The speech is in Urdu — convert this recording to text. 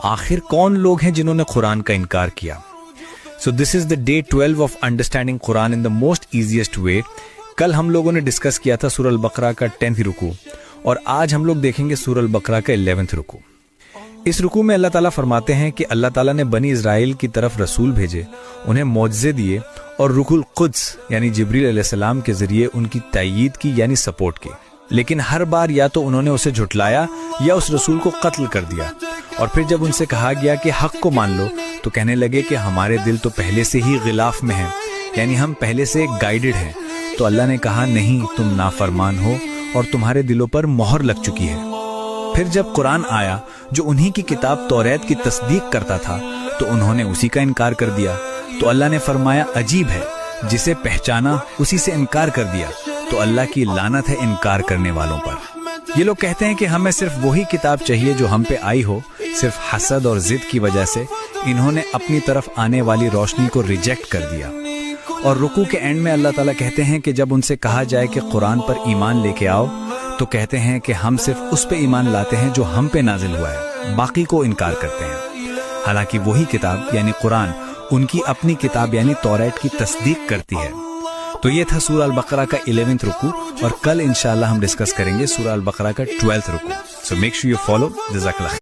آخر کون لوگ ہیں جنہوں نے قرآن کا انکار کیا؟ So this is the day 12 of understanding Quran in the most easiest way. کل ہم لوگوں نے ڈسکس کیا تھا سورہ البقرہ کا 10th رکوع، اور آج ہم لوگ دیکھیں گے سورہ البقرہ کا 11th رکوع. اس رکوع میں اللہ تعالیٰ فرماتے ہیں کہ اللہ تعالیٰ نے بنی اسرائیل کی طرف رسول بھیجے، انہیں معجزے دیے، اور روح القدس یعنی جبریل علیہ السلام کے ذریعے ان کی تائید کی یعنی سپورٹ کی. لیکن ہر بار یا تو انہوں نے اسے جھٹلایا یا اس رسول کو قتل کر دیا. اور پھر جب ان سے کہا گیا کہ حق کو مان لو تو کہنے لگے کہ ہمارے دل تو پہلے سے ہی غلاف میں ہیں، یعنی ہم پہلے سے گائیڈڈ ہیں. تو اللہ نے کہا نہیں، تم نافرمان ہو اور تمہارے دلوں پر مہر لگ چکی ہے. پھر جب قرآن آیا جو انہی کی کتاب توریت کی تصدیق کرتا تھا تو انہوں نے اسی کا انکار کر دیا. تو اللہ نے فرمایا عجیب ہے، جسے پہچانا اسی سے انکار کر دیا. تو اللہ کی لعنت ہے انکار کرنے والوں پر. یہ لوگ کہتے ہیں کہ ہمیں صرف وہی کتاب چاہیے جو ہم پہ آئی ہو. صرف حسد اور ضد کی وجہ سے انہوں نے اپنی طرف آنے والی روشنی کو ریجیکٹ کر دیا. اور رکوع کے اینڈ میں اللہ تعالیٰ کہتے ہیں کہ جب ان سے کہا جائے کہ قرآن پر ایمان لے کے آؤ تو کہتے ہیں کہ ہم صرف اس پہ ایمان لاتے ہیں جو ہم پہ نازل ہوا ہے، باقی کو انکار کرتے ہیں. حالانکہ وہی کتاب یعنی قرآن ان کی اپنی کتاب یعنی توریت کی تصدیق کرتی ہے. تو یہ تھا سورہ البقرہ کا 11th رکوع، اور کل انشاءاللہ ہم ڈسکس کریں گے سورہ البقرہ کا 12th رکوع. So make sure you follow. جزاک اللہ.